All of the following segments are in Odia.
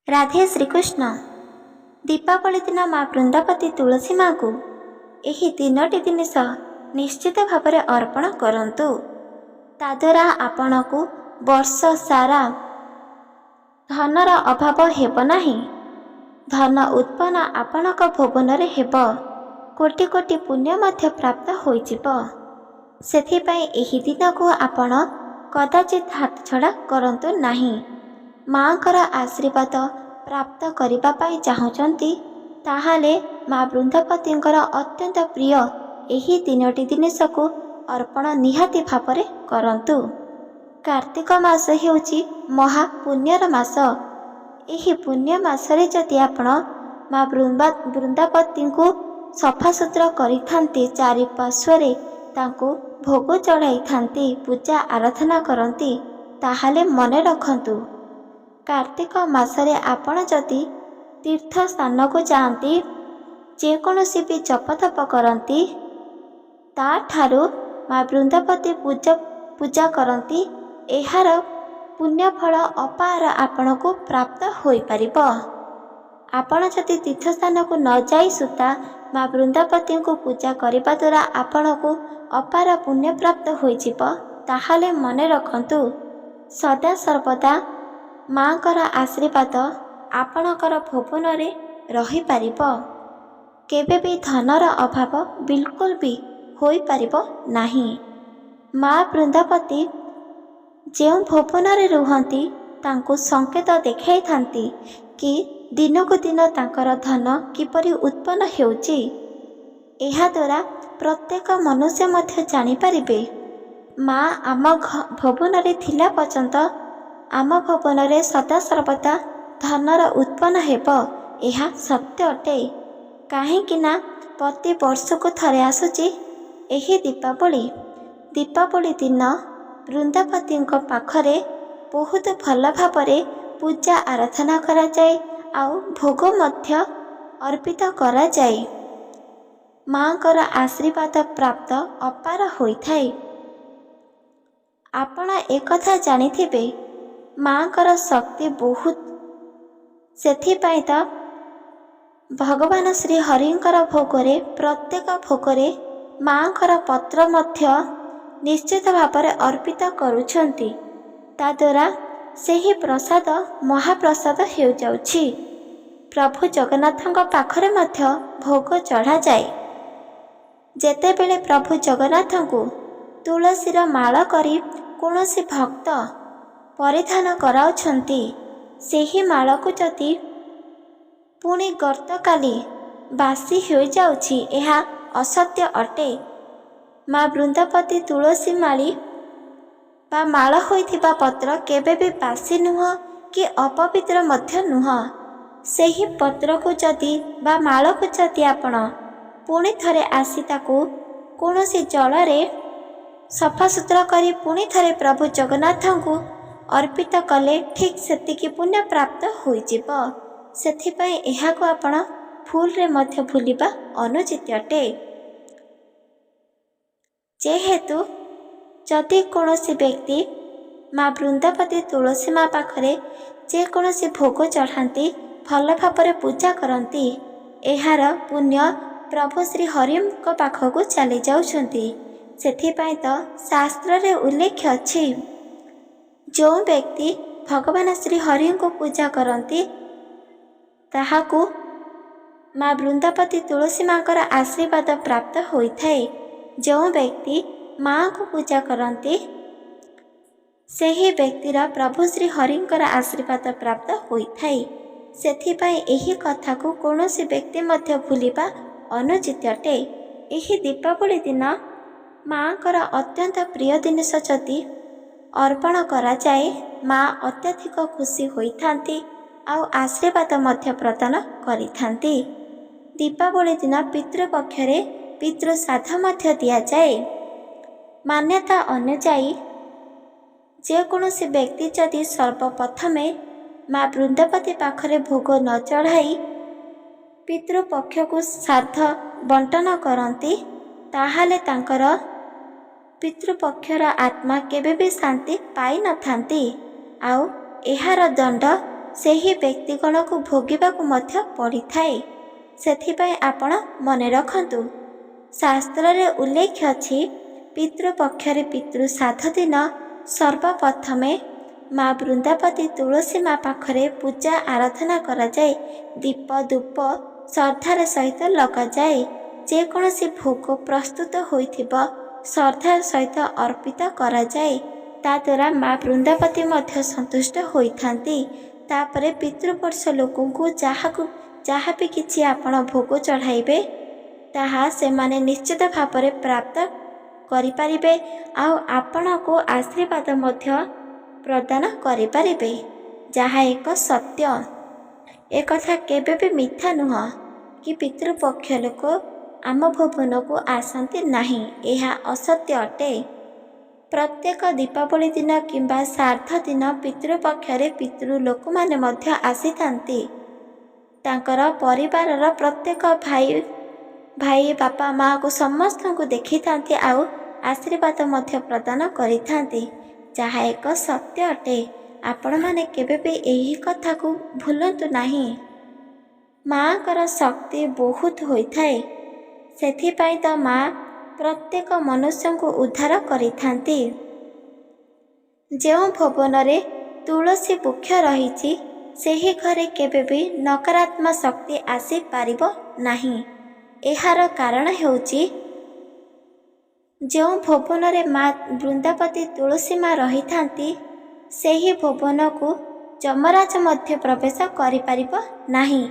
राधे श्रीकृष्ण। दीपावली दिन माँ बृंदावती तुलसी माँ को यही तीनोटी जिनिष निश्चित भाव में अर्पण करंतु। ताद्वारा आपण को वर्ष सारा धनर अभाव हेब नहीं। धन उत्पन्न आपणक भुवन रे हेब। कोटि कोटि पुण्य मध्य प्राप्त होइजिब। सेथिपाई एही दिन को आपण कदाचित हाथ छड़ा करंतु नहीं। माँकर आशीर्वाद प्राप्त करिबा पाई चाहुचंती ताहाले माँ बृंदावतींकर अत्यंत प्रिय एही तीनोटी जिनिष को अर्पण निहाती भावरे करंतु। कार्तिक मास हेउची महापुण्यर मास। एही पुण्य मासरे जदि आपण माँ बृंदावती को सफासुतरा करिथांती, चारिपार्श्वरे तांको भोग चढ़ाई थांती, पूजा आराधना करती, ताहाले मने रखंतु कार्तिक मासरे आपण जदि तीर्थ स्थान को जाती, जेकोसी भी जपतप करती, ताठारु माँ बृंदावती पूजा करती, एहार पुण्य फल अपार आपण को प्राप्त होई परिबो। आपण जदि तीर्थ स्थान को न जाई सुता माँ बृंदावती को पूजा करने द्वारा आपण को अपार पुण्य प्राप्त होइजिबो, ताहाले मने रखंतु सदा सर्वदा माँकर आशीर्वाद आपणकर भुवन रे रही पारिबो। केबे भी धनर अभाव बिल्कुल भी होई पारिबो नाही। माँ बृंदावती जेउ भुवन रे रुहंती तांको संकेत देखाई थांती कि दिनकु दिन तांकर धन किपरि उत्पन्न हेउची। एहा द्वारा प्रत्येक मनुष्य मध्य जानि पारिबे माँ आम भुवन रे थिला पर्यंत आम भुवन रे सदा सर्वदा धनर उत्पन्न हेब। एहा सत्य अटे। काहेकिना प्रति वर्ष को थरे आसुची एही दीपावली। दीपावली दिन बृंदावती पाखरे बहुत भल भावरे पूजा आराधना करा जाए, आउ भोग मध्य अर्पित करा जाए। माँकर आशीर्वाद प्राप्त अपार होइथाए। आपण एकथा जानिथिबे माँकर शक्ति बहुत। सेथिपाई त भगवान श्री हरिंकर भोगरे प्रत्येक भोगरे माँकर पत्र मध्य निश्चित भाव में अर्पित करुछंती। ताद्वारा सेही प्रसाद महाप्रसाद हो जाउछि। प्रभु जगन्नाथଙ୍କ पाखरे मध्य भोग चढ़ा जाए। जेतेबेले प्रभु जगन्नाथଙ୍କୁ तुलसीर माळ करी कोनोसी भक्त परिधान कराउछंती, सेही माळକୁ जदि पुणी गर्तकाली बासी हो जाउछि, एहा असत्य अटे। माँ बृंदावती तुलसी माली बा माळ होइथिबा पत्र केबे भी बासी नुह कि अपवित्र मध्य नुह। सेही पत्र को जदि बा माळ को जदि आपण पुणी थरे आसी ताकू कोनोसी जलरे सफासुतरा करी पुणी थरे प्रभु जगन्नाथଙ୍କୁ अर्पित कले ठीक सेतिकी पुण्य प्राप्त होइजिब। सेथिपाई एहाको आपण फूल रे मध्य भूलिबा अनुचित अटे। जेहेतु जदि कौनसी व्यक्ति माँ बृंदावती तुलसी माँ पाखरे जेकोसी भोग चढ़ाती, भल भाव पूजा करती, एहार पुण्य प्रभु श्री हरिंक पाखक चली जाउछंती। सेथिपाई तो शास्त्र रे उल्लेख अछि, जो व्यक्ति भगवान श्री हरि को पूजा करती ताहाकू माँ बृंदावती तुलसी माँकर आशीर्वाद प्राप्त होइथाए। जो व्यक्ति माँ को पूजा करती सेही व्यक्तिर प्रभु श्री हरिंकर आशीर्वाद प्राप्त होइथाए। सेथिपाई एही कथा को कौनसी व्यक्ति मध्य भूलिबा अनुचित अटे। एही दीपावली दिन माँकर अत्यंत प्रिय जिनिष जदि अर्पण करा जाए, माँ अत्यधिक खुशी होइथांती आउ आशीर्वाद मध्य प्रदान करिथांती। दीपावली दिन पितृपक्षरे पितृश्राद्ध मध्य दिया जाए। मान्यता अनुजाई जेकोसी व्यक्ति जदि सर्वप्रथमे माँ बृंदावती पाखरे भोग न चढ़ाई पितृपक्ष को श्राद्ध बंटन करती, ताहाले तांकर पितृपक्षर आत्मा केबे भी शांति पाई न थांती, आउ एहार दंड ସେହି ବ୍ୟକ୍ତିଗଣକୁ ଭୋଗିବାକୁ ମଧ୍ୟ ପଡ଼ିଥାଏ। ସେଥିପାଇଁ ଆପଣ ମନେ ରଖନ୍ତୁ, ଶାସ୍ତ୍ରରେ ଉଲ୍ଲେଖ ଅଛି, ପିତୃପକ୍ଷରେ ପିତୃ ଶ୍ରାଦ୍ଧ ଦିନ ସର୍ବପ୍ରଥମେ ମା ବୃନ୍ଦାବତୀ ତୁଳସୀ ମା ପାଖରେ ପୂଜା ଆରାଧନା କରାଯାଏ। ଦୀପ ଧୂପ ଶ୍ରଦ୍ଧାର ସହିତ ଲଗାଯାଏ। ଯେକୌଣସି ଭୋଗ ପ୍ରସ୍ତୁତ ହୋଇଥିବ ଶ୍ରଦ୍ଧାର ସହିତ ଅର୍ପିତ କରାଯାଏ। ତାଦ୍ୱାରା ମା ବୃନ୍ଦାବତୀ ମଧ୍ୟ ସନ୍ତୁଷ୍ଟ ହୋଇଥାନ୍ତି। ତାପରେ ପିତୃପକ୍ଷ ଲୋକଙ୍କୁ ଯାହା ବି କିଛି ଆପଣ ଭୋଗ ଚଢ଼ାଇବେ ତାହା ସେମାନେ ନିଶ୍ଚିତ ଭାବରେ ପ୍ରାପ୍ତ କରିପାରିବେ ଆଉ ଆପଣଙ୍କୁ ଆଶୀର୍ବାଦ ମଧ୍ୟ ପ୍ରଦାନ କରିପାରିବେ, ଯାହା ଏକ ସତ୍ୟ। ଏକଥା କେବେ ବି ମିଥ୍ୟା ନୁହଁ କି ପିତୃପକ୍ଷ ଲୋକ ଆମ ଭୁବନକୁ ଆସନ୍ତି ନାହିଁ, ଏହା ଅସତ୍ୟ ଅଟେ। ପ୍ରତ୍ୟେକ ଦୀପାବଳି ଦିନ କିମ୍ବା ଶ୍ରାଦ୍ଧ ଦିନ ପିତୃପକ୍ଷରେ ପିତୃ ଲୋକମାନେ ମଧ୍ୟ ଆସିଥାନ୍ତି। ତାଙ୍କର ପରିବାରର ପ୍ରତ୍ୟେକ ଭାଇ ବାପା ମାଆକୁ ସମସ୍ତଙ୍କୁ ଦେଖିଥାନ୍ତି ଆଉ ଆଶୀର୍ବାଦ ମଧ୍ୟ ପ୍ରଦାନ କରିଥାନ୍ତି, ଯାହା ଏକ ସତ୍ୟ ଅଟେ। ଆପଣମାନେ କେବେ ବି ଏହି କଥାକୁ ଭୁଲନ୍ତୁ ନାହିଁ। ମାଆଙ୍କର ଶକ୍ତି ବହୁତ ହୋଇଥାଏ। ସେଥିପାଇଁ ତ ମା ପ୍ରତ୍ୟେକ ମନୁଷ୍ୟଙ୍କୁ ଉଦ୍ଧାର କରିଥାନ୍ତି। ଯେଉଁ ଭବନରେ ତୁଳସୀ ବୃକ୍ଷ ରହିଛି ସେହି ଘରେ କେବେ ବି ନକାରାତ୍ମକ ଶକ୍ତି ଆସିପାରିବ ନାହିଁ। ଏହାର କାରଣ ହେଉଛି, ଯେଉଁ ଭବନରେ ମା ବୃନ୍ଦାବତୀ ତୁଳସୀ ମା ରହିଥାନ୍ତି ସେହି ଭବନକୁ ଯମରାଜ ମଧ୍ୟ ପ୍ରବେଶ କରିପାରିବ ନାହିଁ,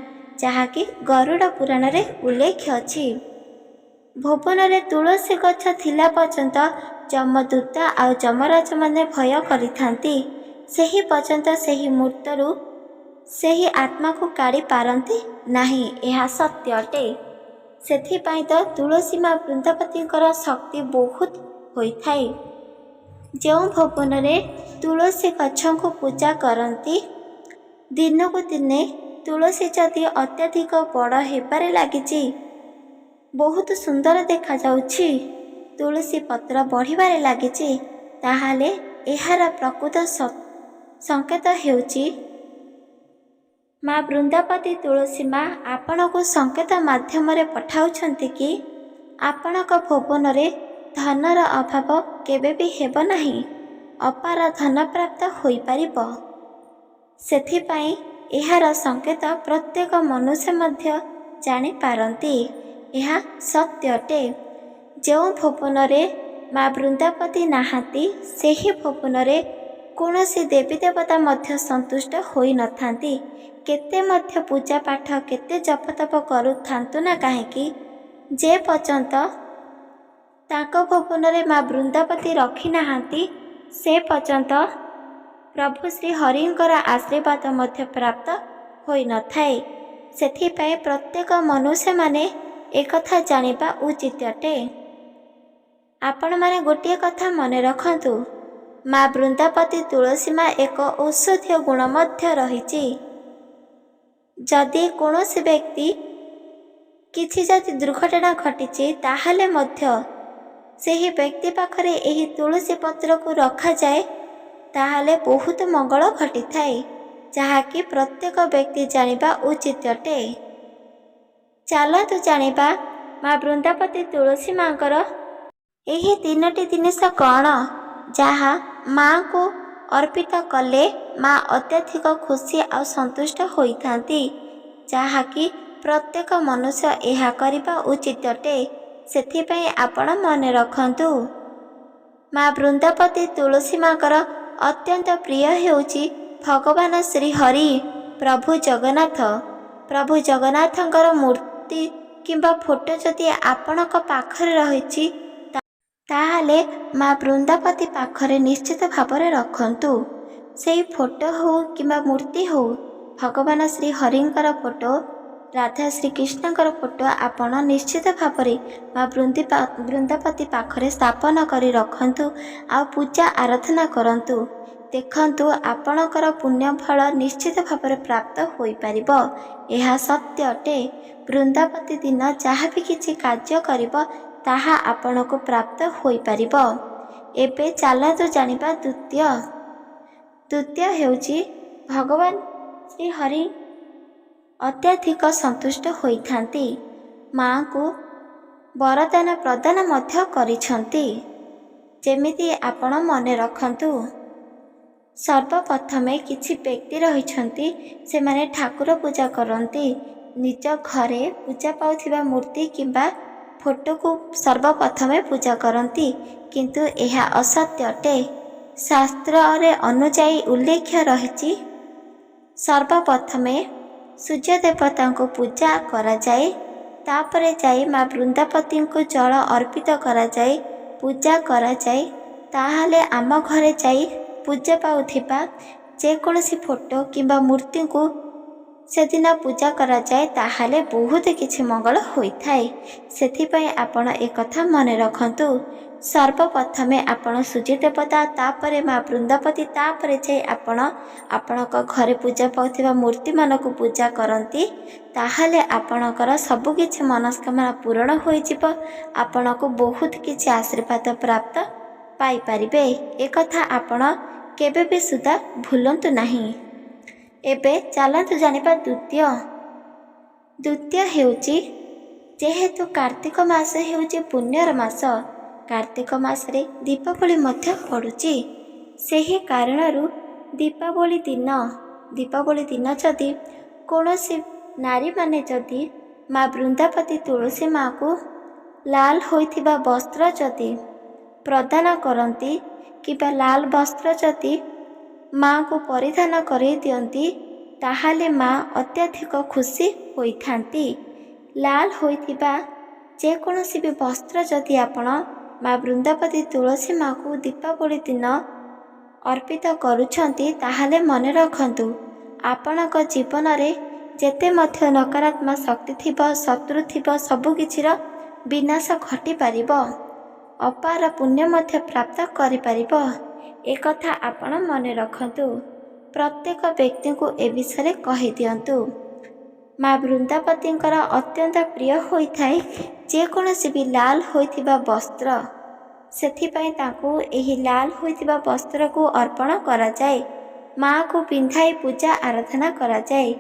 ଯାହାକି ଗରୁଡ଼ ପୁରାଣରେ ଉଲ୍ଲେଖ ଅଛି। ଭୁବନରେ ତୁଳସୀ ଗଛ ଥିଲା ପର୍ଯ୍ୟନ୍ତ ଯମଦୂତ ଆଉ ଯମରାଜମାନେ ଭୟ କରିଥାନ୍ତି। ସେହି ପର୍ଯ୍ୟନ୍ତ ସେହି ମୁହୂର୍ତ୍ତରୁ ସେହି ଆତ୍ମାକୁ କାଢ଼ି ପାରନ୍ତି ନାହିଁ, ଏହା ସତ୍ୟ ଅଟେ। ସେଥିପାଇଁ ତ ତୁଳସୀ ମା ବୃନ୍ଦାବତୀଙ୍କର ଶକ୍ତି ବହୁତ ହୋଇଥାଏ। ଯେଉଁ ଭବନରେ ତୁଳସୀ ଗଛକୁ ପୂଜା କରନ୍ତି, ଦିନକୁ ଦିନେ ତୁଳସୀ ଯଦି ଅତ୍ୟଧିକ ବଡ଼ ହେବାରେ ଲାଗିଛି, ବହୁତ ସୁନ୍ଦର ଦେଖାଯାଉଛି, ତୁଳସୀ ପତ୍ର ବଢ଼ିବାରେ ଲାଗିଛି, ତାହେଲେ ଏହାର ପ୍ରକୃତ ସଂକେତ ହେଉଛି ମା ବୃନ୍ଦାବତୀ ତୁଳସୀ ମା ଆପଣଙ୍କୁ ସଂକେତ ମାଧ୍ୟମରେ ପଠାଉଛନ୍ତି କି ଆପଣଙ୍କ ଭୁବନରେ ଧନର ଅଭାବ କେବେ ବି ହେବ ନାହିଁ, ଅପାର ଧନ ପ୍ରାପ୍ତ ହୋଇପାରିବ। ସେଥିପାଇଁ ଏହାର ସଂକେତ ପ୍ରତ୍ୟେକ ମନୁଷ୍ୟ ମଧ୍ୟ ଜାଣିପାରନ୍ତି, ଏହା ସତ୍ୟ ଅଟେ। ଯେଉଁ ଭୁବନରେ ମା ବୃନ୍ଦାବତୀ ନାହାନ୍ତି ସେହି ଭୁବନରେ କୌଣସି ଦେବୀ ଦେବତା ମଧ୍ୟ ସନ୍ତୁଷ୍ଟ ହୋଇନଥାନ୍ତି। କେତେ ମଧ୍ୟ ପୂଜା ପାଠ କେତେ ଜପତପ କରୁଥାନ୍ତୁ ନା କାହିଁକି, ଯେ ପର୍ଯ୍ୟନ୍ତ ତାଙ୍କ ଭୁବନରେ ମା ବୃନ୍ଦାବତୀ ରଖିନାହାନ୍ତି ସେ ପର୍ଯ୍ୟନ୍ତ ପ୍ରଭୁ ଶ୍ରୀ ହରିଙ୍କର ଆଶୀର୍ବାଦ ମଧ୍ୟ ପ୍ରାପ୍ତ ହୋଇନଥାଏ। ସେଥିପାଇଁ ପ୍ରତ୍ୟେକ ମନୁଷ୍ୟମାନେ ଏକଥା ଜାଣିବା ଉଚିତ ଅଟେ। ଆପଣମାନେ ଗୋଟିଏ କଥା ମନେ ରଖନ୍ତୁ, ମା ବୃନ୍ଦାବତୀ ତୁଳସୀ ମା ଏକ ଔଷଧୀୟ ଗୁଣ ମଧ୍ୟ ରହିଛି। ଯଦି କୌଣସି ବ୍ୟକ୍ତି କିଛି ଯଦି ଦୁର୍ଘଟଣା ଘଟିଛି ତାହେଲେ ମଧ୍ୟ ସେହି ବ୍ୟକ୍ତି ପାଖରେ ଏହି ତୁଳସୀ ପତ୍ରକୁ ରଖାଯାଏ, ତାହେଲେ ବହୁତ ମଙ୍ଗଳ ଘଟିଥାଏ, ଯାହାକି ପ୍ରତ୍ୟେକ ବ୍ୟକ୍ତି ଜାଣିବା ଉଚିତ ଅଟେ। ଚାଲନ୍ତୁ ଜାଣିବା ମା ବୃନ୍ଦାବତୀ ତୁଳସୀ ମାଙ୍କର ଏହି ତିନୋଟି ଜିନିଷ କ'ଣ, ଯାହା ମାଙ୍କୁ ଅର୍ପିତ କଲେ ମା ଅତ୍ୟଧିକ ଖୁସି ଆଉ ସନ୍ତୁଷ୍ଟ ହୋଇଥାନ୍ତି, ଯାହାକି ପ୍ରତ୍ୟେକ ମନୁଷ୍ୟ ଏହା କରିବା ଉଚିତ ଅଟେ। ସେଥିପାଇଁ ଆପଣ ମନେ ରଖନ୍ତୁ, ମା ବୃନ୍ଦାବତୀ ତୁଳସୀ ମାଙ୍କର ଅତ୍ୟନ୍ତ ପ୍ରିୟ ହେଉଛି ଭଗବାନ ଶ୍ରୀ ହରି ପ୍ରଭୁ ଜଗନ୍ନାଥ। ପ୍ରଭୁ ଜଗନ୍ନାଥଙ୍କର ମୂର୍ତ୍ତି କିମ୍ବା ଫଟୋ ଯଦି ଆପଣଙ୍କ ପାଖରେ ରହିଛି ତାହେଲେ ମା ବୃନ୍ଦାବତୀ ପାଖରେ ନିଶ୍ଚିତ ଭାବରେ ରଖନ୍ତୁ। ସେହି ଫଟୋ ହେଉ କିମ୍ବା ମୂର୍ତ୍ତି ହେଉ, ଭଗବାନ ଶ୍ରୀ ହରିଙ୍କର ଫଟୋ, ରାଧା ଶ୍ରୀକୃଷ୍ଣଙ୍କର ଫଟୋ ଆପଣ ନିଶ୍ଚିତ ଭାବରେ ମା ବୃନ୍ଦାବତୀ ପାଖରେ ସ୍ଥାପନ କରି ରଖନ୍ତୁ ଆଉ ପୂଜା ଆରାଧନା କରନ୍ତୁ। ଦେଖନ୍ତୁ ଆପଣଙ୍କର ପୁଣ୍ୟ ଫଳ ନିଶ୍ଚିତ ଭାବରେ ପ୍ରାପ୍ତ ହୋଇପାରିବ, ଏହା ସତ୍ୟ ଅଟେ। ବୃନ୍ଦାବତୀ ଦିନ ଯାହା ବି କିଛି କାର୍ଯ୍ୟ କରିବ ତାହା ଆପଣଙ୍କୁ ପ୍ରାପ୍ତ ହୋଇପାରିବ। ଏବେ ଚାଲନ୍ତୁ ଜାଣିବା ଦ୍ୱିତୀୟ ହେଉଛି ଭଗବାନ ଶ୍ରୀହରି ଅତ୍ୟଧିକ ସନ୍ତୁଷ୍ଟ ହୋଇଥାନ୍ତି। ମାଙ୍କୁ ବରଦାନ ପ୍ରଦାନ ମଧ୍ୟ କରିଛନ୍ତି। ଯେମିତି ଆପଣ ମନେ ରଖନ୍ତୁ, ସର୍ବପ୍ରଥମେ କିଛି ବ୍ୟକ୍ତି ରହିଛନ୍ତି, ସେମାନେ ଠାକୁର ପୂଜା କରନ୍ତି। ନିଜ ଘରେ ପୂଜା ପାଉଥିବା ମୂର୍ତ୍ତି କିମ୍ବା ଫଟୋକୁ ସର୍ବପ୍ରଥମେ ପୂଜା କରନ୍ତି, କିନ୍ତୁ ଏହା ଅସତ୍ୟ ଅଟେ। ଶାସ୍ତ୍ରରେ ଅନୁଯାୟୀ ଉଲ୍ଲେଖ ରହିଛି, ସର୍ବପ୍ରଥମେ ସୂର୍ଯ୍ୟ ଦେବତାଙ୍କୁ ପୂଜା କରାଯାଏ, ତାପରେ ଯାଇ ମା ବୃନ୍ଦାବତୀଙ୍କୁ ଜଳ ଅର୍ପିତ କରାଯାଏ, ପୂଜା କରାଯାଏ। ତାହେଲେ ଆମ ଘରେ ଯାଇ ପୂଜା ପାଉଥିବା ଯେକୌଣସି ଫଟୋ କିମ୍ବା ମୂର୍ତ୍ତିଙ୍କୁ ସେଦିନ ପୂଜା କରାଯାଏ, ତାହେଲେ ବହୁତ କିଛି ମଙ୍ଗଳ ହୋଇଥାଏ। ସେଥିପାଇଁ ଆପଣ ଏକଥା ମନେ ରଖନ୍ତୁ, ସର୍ବପ୍ରଥମେ ଆପଣ ସୂର୍ଯ୍ୟ ଦେବତା, ତାପରେ ମା ବୃନ୍ଦାବତୀ, ତାପରେ ଯାଇ ଆପଣ ଆପଣଙ୍କ ଘରେ ପୂଜା ପାଉଥିବା ମୂର୍ତ୍ତିମାନଙ୍କୁ ପୂଜା କରନ୍ତି। ତାହେଲେ ଆପଣଙ୍କର ସବୁକିଛି ମନସ୍କାମନା ପୂରଣ ହୋଇଯିବ, ଆପଣଙ୍କୁ ବହୁତ କିଛି ଆଶୀର୍ବାଦ ପ୍ରାପ୍ତ ପାଇପାରିବେ। ଏକଥା ଆପଣ କେବେ ବି ସୁଦ୍ଧା ଭୁଲନ୍ତୁ ନାହିଁ। ଏବେ ଚାଲନ୍ତୁ ଜାଣିବା ଦ୍ୱିତୀୟ ହେଉଛି, ଯେହେତୁ କାର୍ତ୍ତିକ ମାସ ହେଉଛି ପୁଣ୍ୟର ମାସ, କାର୍ତ୍ତିକ ମାସରେ ଦୀପାବଳି ମଧ୍ୟ ପଡ଼ୁଛି। ସେହି କାରଣରୁ ଦୀପାବଳି ଦିନ ଯଦି କୌଣସି ନାରୀମାନେ ଯଦି ମା ବୃନ୍ଦାବତୀ ତୁଳସୀ ମାଙ୍କୁ ଲାଲ ହୋଇଥିବା ବସ୍ତ୍ର ଯଦି ପ୍ରଦାନ କରନ୍ତି କିମ୍ବା ଲାଲ ବସ୍ତ୍ର ଯଦି ମାଙ୍କୁ ପରିଧାନ କରାଇ ଦିଅନ୍ତି, ତାହେଲେ ମା ଅତ୍ୟଧିକ ଖୁସି ହୋଇଥାନ୍ତି। ଲାଲ ହୋଇଥିବା ଯେକୌଣସି ବି ବସ୍ତ୍ର ଯଦି ଆପଣ ମା ବୃନ୍ଦାବତୀ ତୁଳସୀ ମାଙ୍କୁ ଦୀପାବଳି ଦିନ ଅର୍ପିତ କରୁଛନ୍ତି, ତାହେଲେ ମନେ ରଖନ୍ତୁ, ଆପଣଙ୍କ ଜୀବନରେ ଯେତେ ମଧ୍ୟ ନକାରାତ୍ମକ ଶକ୍ତି ଥିବ, ଶତ୍ରୁ ଥିବ, ସବୁକିଛିର ବିନାଶ ଘଟିପାରିବ, ଅପାର ପୁଣ୍ୟ ମଧ୍ୟ ପ୍ରାପ୍ତ କରିପାରିବ। ଏକଥା ଆପଣ ମନେ ରଖନ୍ତୁ। ପ୍ରତ୍ୟେକ ବ୍ୟକ୍ତିଙ୍କୁ ଏ ବିଷୟରେ କହିଦିଅନ୍ତୁ। ମା ବୃନ୍ଦାବତୀଙ୍କର ଅତ୍ୟନ୍ତ ପ୍ରିୟ ହୋଇଥାଏ ଯେକୌଣସି ବି ଲାଲ ହୋଇଥିବା ବସ୍ତ୍ର। ସେଥିପାଇଁ ତାଙ୍କୁ ଏହି ଲାଲ ହୋଇଥିବା ବସ୍ତ୍ରକୁ ଅର୍ପଣ କରାଯାଏ, ମାଙ୍କୁ ପିନ୍ଧାଇ ପୂଜା ଆରାଧନା କରାଯାଏ।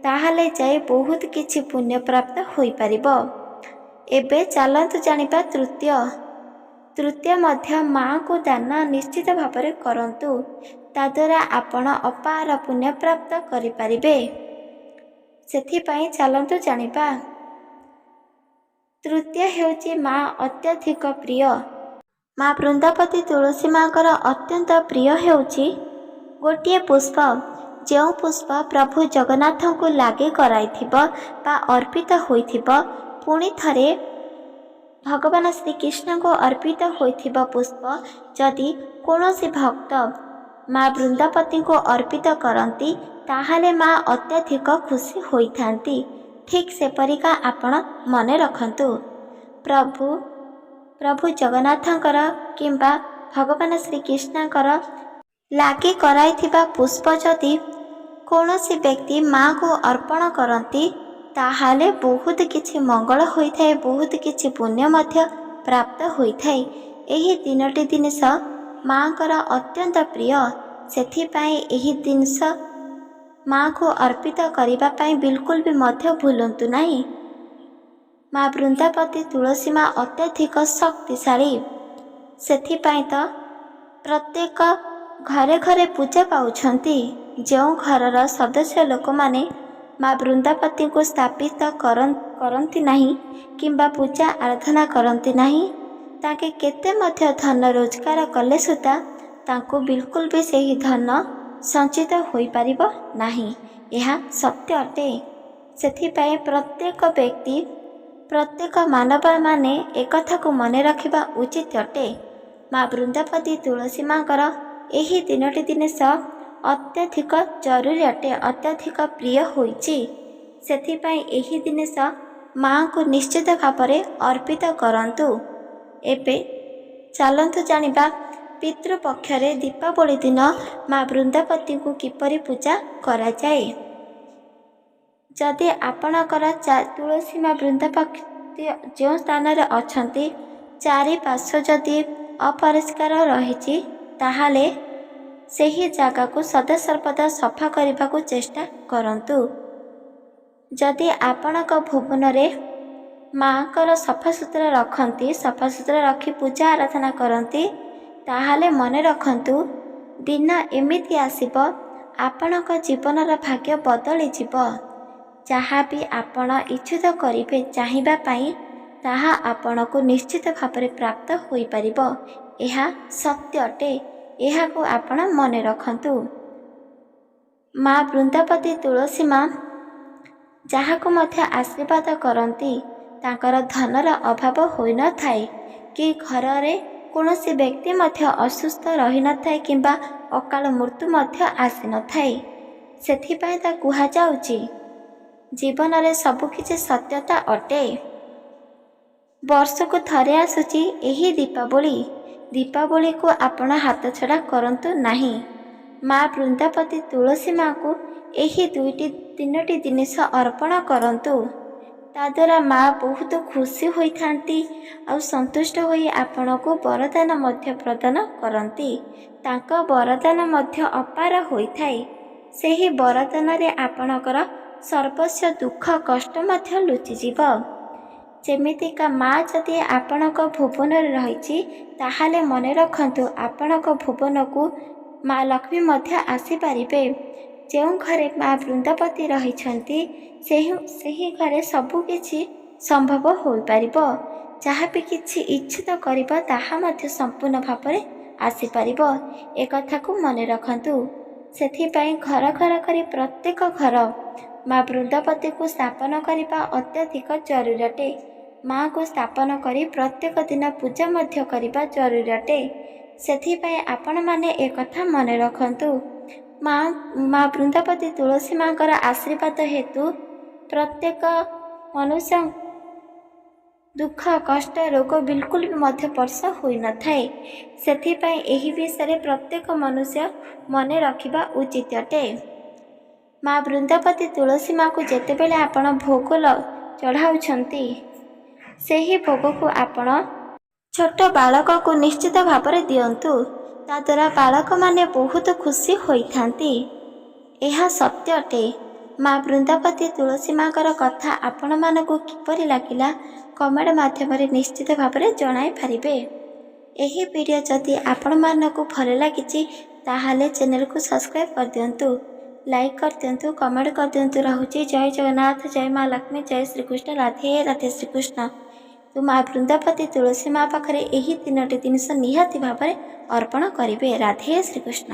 ତାହେଲେ ଯାଇ ବହୁତ କିଛି ପୁଣ୍ୟ ପ୍ରାପ୍ତ ହୋଇପାରିବ। ଏବେ ଚାଲନ୍ତୁ ଜାଣିବା ତୃତୀୟ ମଧ୍ୟ ମାଙ୍କୁ ଦାନ ନିଶ୍ଚିତ ଭାବରେ କରନ୍ତୁ, ତାଦ୍ୱାରା ଆପଣ ଅପାର ପୁଣ୍ୟ ପ୍ରାପ୍ତ କରିପାରିବେ। ସେଥିପାଇଁ ଚାଲନ୍ତୁ ଜାଣିବା, ତୃତୀୟ ହେଉଛି ମା ଅତ୍ୟଧିକ ପ୍ରିୟ। ମା ବୃନ୍ଦାବତୀ ତୁଳସୀ ମାଙ୍କର ଅତ୍ୟନ୍ତ ପ୍ରିୟ ହେଉଛି ଗୋଟିଏ ପୁଷ୍ପ, ଯେଉଁ ପୁଷ୍ପ ପ୍ରଭୁ ଜଗନ୍ନାଥଙ୍କୁ ଲାଗି କରାଇଥିବ ବା ଅର୍ପିତ ହୋଇଥିବ, ପୁଣି ଥରେ ଭଗବାନ ଶ୍ରୀକୃଷ୍ଣଙ୍କୁ ଅର୍ପିତ ହୋଇଥିବା ପୁଷ୍ପ ଯଦି କୌଣସି ଭକ୍ତ ମା ବୃନ୍ଦାବତୀଙ୍କୁ ଅର୍ପିତ କରନ୍ତି, ତାହେଲେ ମା ଅତ୍ୟଧିକ ଖୁସି ହୋଇଥାନ୍ତି। ଠିକ୍ ସେପରିକା ଆପଣ ମନେ ରଖନ୍ତୁ, ପ୍ରଭୁ ଜଗନ୍ନାଥଙ୍କର କିମ୍ବା ଭଗବାନ ଶ୍ରୀକୃଷ୍ଣଙ୍କର ଲାଗି କରାଇଥିବା ପୁଷ୍ପ ଯଦି କୌଣସି ବ୍ୟକ୍ତି ମାଙ୍କୁ ଅର୍ପଣ କରନ୍ତି, ତାହେଲେ ବହୁତ କିଛି ମଙ୍ଗଳ ହୋଇଥାଏ, ବହୁତ କିଛି ପୁଣ୍ୟ ମଧ୍ୟ ପ୍ରାପ୍ତ ହୋଇଥାଏ। ଏହି ତିନୋଟି ଜିନିଷ ମାଙ୍କର ଅତ୍ୟନ୍ତ ପ୍ରିୟ। ସେଥିପାଇଁ ଏହି ଜିନିଷ ମାଙ୍କୁ ଅର୍ପିତ କରିବା ପାଇଁ ବିଲକୁଲ ବି ମଧ୍ୟ ଭୁଲନ୍ତୁ ନାହିଁ। ମା ବୃନ୍ଦାବତୀ ତୁଳସୀ ମା ଅତ୍ୟଧିକ ଶକ୍ତିଶାଳୀ। ସେଥିପାଇଁ ତ ପ୍ରତ୍ୟେକ ଘରେ ଘରେ ପୂଜା ପାଉଛନ୍ତି। ଯେଉଁ ଘରର ସଦସ୍ୟ ଲୋକମାନେ ମା ବୃନ୍ଦାବତୀଙ୍କୁ ସ୍ଥାପିତ କରନ୍ତି ନାହିଁ କିମ୍ବା ପୂଜା ଆରାଧନା କରନ୍ତି ନାହିଁ, ତାଙ୍କେ କେତେ ମଧ୍ୟ ଧନ ରୋଜଗାର କଲେ ସୁଦ୍ଧା ତାଙ୍କୁ ବିଲକୁଲ ବି ସେହି ଧନ ସଞ୍ଚିତ ହୋଇପାରିବ ନାହିଁ। ଏହା ସତ୍ୟ ଅଟେ। ସେଥିପାଇଁ ପ୍ରତ୍ୟେକ ବ୍ୟକ୍ତି, ପ୍ରତ୍ୟେକ ମାନବମାନେ ଏକଥାକୁ ମନେ ରଖିବା ଉଚିତ ଅଟେ। ମା ବୃନ୍ଦାବତୀ ତୁଳସୀ ମାଙ୍କର ଏହି ତିନୋଟି ଜିନିଷ ଅତ୍ୟଧିକ ଜରୁରୀ ଅଟେ, ଅତ୍ୟଧିକ ପ୍ରିୟ ହୋଇଛି। ସେଥିପାଇଁ ଏହି ଜିନିଷ ମାଙ୍କୁ ନିଶ୍ଚିତ ଭାବରେ ଅର୍ପିତ କରନ୍ତୁ। ଏବେ ଚାଲନ୍ତୁ ଜାଣିବା, ପିତୃପକ୍ଷରେ ଦୀପାବଳି ଦିନ ମା ବୃନ୍ଦାବତୀଙ୍କୁ କିପରି ପୂଜା କରାଯାଏ। ଯଦି ଆପଣଙ୍କର ତୁଳସୀ ମା ବୃନ୍ଦାବତୀ ଯେଉଁ ସ୍ଥାନରେ ଅଛନ୍ତି ଚାରିପାର୍ଶ୍ୱ ଯଦି ଅପରିଷ୍କାର ରହିଛି, ତାହେଲେ ସେହି ଜାଗାକୁ ସଦାସର୍ବଦା ସଫା କରିବାକୁ ଚେଷ୍ଟା କରନ୍ତୁ। ଯଦି ଆପଣଙ୍କ ଭୁବନରେ ମାଆଙ୍କର ସଫାସୁତୁରା ରଖନ୍ତି, ସଫାସୁତୁରା ରଖି ପୂଜା ଆରାଧନା କରନ୍ତି, ତାହେଲେ ମନେ ରଖନ୍ତୁ ଦିନ ଏମିତି ଆସିବ ଆପଣଙ୍କ ଜୀବନର ଭାଗ୍ୟ ବଦଳିଯିବ। ଯାହା ବି ଆପଣ ଇଚ୍ଛିତ କରିବେ ଚାହିଁବା ପାଇଁ ତାହା ଆପଣଙ୍କୁ ନିଶ୍ଚିତ ଭାବରେ ପ୍ରାପ୍ତ ହୋଇପାରିବ। ଏହା ସତ୍ୟ ଅଟେ। ଏହାକୁ ଆପଣ ମନେ ରଖନ୍ତୁ। ମା ବୃନ୍ଦାବତୀ ତୁଳସୀ ମା ଯାହାକୁ ମଧ୍ୟ ଆଶୀର୍ବାଦ କରନ୍ତି ତାଙ୍କର ଧନର ଅଭାବ ହୋଇନଥାଏ କି ଘରରେ କୌଣସି ବ୍ୟକ୍ତି ମଧ୍ୟ ଅସୁସ୍ଥ ରହିନଥାଏ କିମ୍ବା ଅକାଳ ମୃତ୍ୟୁ ମଧ୍ୟ ଆସିନଥାଏ। ସେଥିପାଇଁ ତା କୁହାଯାଉଛି ଜୀବନରେ ସବୁକିଛି ସତ୍ୟତା ଅଟେ। ବର୍ଷକୁ ଥରେ ଆସୁଛି ଏହି ଦୀପାବଳି। ଦୀପାବଳିକୁ ଆପଣ ହାତଛଡ଼ା କରନ୍ତୁ ନାହିଁ। ମା ବୃନ୍ଦାବତୀ ତୁଳସୀ ମାଙ୍କୁ ଏହି ତିନୋଟି ଜିନିଷ ଅର୍ପଣ କରନ୍ତୁ। ତାଦ୍ୱାରା ମା ବହୁତ ଖୁସି ହୋଇଥାନ୍ତି ଆଉ ସନ୍ତୁଷ୍ଟ ହୋଇ ଆପଣଙ୍କୁ ବରଦାନ ମଧ୍ୟ ପ୍ରଦାନ କରନ୍ତି। ତାଙ୍କ ବରଦାନ ମଧ୍ୟ ଅପାର ହୋଇଥାଏ। ସେହି ବରଦାନରେ ଆପଣଙ୍କର ସର୍ବସ୍ୱ ଦୁଃଖ କଷ୍ଟ ମଧ୍ୟ ଲୁଚିଯିବ। ଯେମିତିକା ମା ଯଦି ଆପଣଙ୍କ ଭୁବନରେ ରହିଛି ତାହେଲେ ମନେ ରଖନ୍ତୁ ଆପଣଙ୍କ ଭୁବନକୁ ମା ଲକ୍ଷ୍ମୀ ମଧ୍ୟ ଆସିପାରିବେ। ଯେଉଁ ଘରେ ମା ବୃନ୍ଦାବତୀ ରହିଛନ୍ତି ସେହି ଘରେ ସବୁକିଛି ସମ୍ଭବ ହୋଇପାରିବ। ଯାହା ବି କିଛି ଇଚ୍ଛିତ କରିବ ତାହା ମଧ୍ୟ ସମ୍ପୂର୍ଣ୍ଣ ଭାବରେ ଆସିପାରିବ। ଏକଥାକୁ ମନେ ରଖନ୍ତୁ। ସେଥିପାଇଁ ଘର ଘର କରି ପ୍ରତ୍ୟେକ ଘର ମା ବୃନ୍ଦାବତୀକୁ ସ୍ଥାପନ କରିବା ଅତ୍ୟଧିକ ଜରୁରୀ ଅଟେ। ମାଙ୍କୁ ସ୍ଥାପନ କରି ପ୍ରତ୍ୟେକ ଦିନ ପୂଜା ମଧ୍ୟ କରିବା ଜରୁରୀ ଅଟେ। ସେଥିପାଇଁ ଆପଣମାନେ ଏକଥା ମନେ ରଖନ୍ତୁ। ମା ବୃନ୍ଦାବତୀ ତୁଳସୀ ମାଙ୍କର ଆଶୀର୍ବାଦ ହେତୁ ପ୍ରତ୍ୟେକ ମନୁଷ୍ୟ ଦୁଃଖ କଷ୍ଟ ରୋଗ ବିଲକୁଲ ବି ମଧ୍ୟ ସ୍ପର୍ଶ ହୋଇନଥାଏ। ସେଥିପାଇଁ ଏହି ବିଷୟରେ ପ୍ରତ୍ୟେକ ମନୁଷ୍ୟ ମନେ ରଖିବା ଉଚିତ ଅଟେ। ମା ବୃନ୍ଦାବତୀ ତୁଳସୀ ମାଙ୍କୁ ଯେତେବେଳେ ଆପଣ ଭୋଗ ଚଢ଼ାଉଛନ୍ତି ସେହି ଭୋଗକୁ ଆପଣ ଛୋଟ ବାଳକକୁ ନିଶ୍ଚିତ ଭାବରେ ଦିଅନ୍ତୁ। ତାଦ୍ୱାରା ବାଳକମାନେ ବହୁତ ଖୁସି ହୋଇଥାନ୍ତି। ଏହା ସତ୍ୟ ଅଟେ। ମା ବୃନ୍ଦାବତୀ ତୁଳସୀ ମାଙ୍କର କଥା ଆପଣମାନଙ୍କୁ କିପରି ଲାଗିଲା କମେଣ୍ଟ ମାଧ୍ୟମରେ ନିଶ୍ଚିତ ଭାବରେ ଜଣାଇ ପାରିବେ। ଏହି ଭିଡ଼ିଓ ଯଦି ଆପଣମାନଙ୍କୁ ଭଲ ଲାଗିଛି ତାହେଲେ ଚ୍ୟାନେଲକୁ ସବସ୍କ୍ରାଇବ୍ କରିଦିଅନ୍ତୁ, ଲାଇକ୍ କରିଦିଅନ୍ତୁ, କମେଣ୍ଟ କରିଦିଅନ୍ତୁ। ରହୁଛି ଜୟ ଜଗନ୍ନାଥ, ଜୟ ମା ଲକ୍ଷ୍ମୀ, ଜୟ ଶ୍ରୀକୃଷ୍ଣ, ରାଧେ ରାଧେ ଶ୍ରୀକୃଷ୍ଣ। ତ ମା ବୃନ୍ଦାବତୀ ତୁଳସୀ ମା ପାଖରେ ଏହି ତିନୋଟି ଜିନିଷ ନିହାତି ଭାବରେ ଅର୍ପଣ କରିବେ। ରାଧେ ଶ୍ରୀକୃଷ୍ଣ।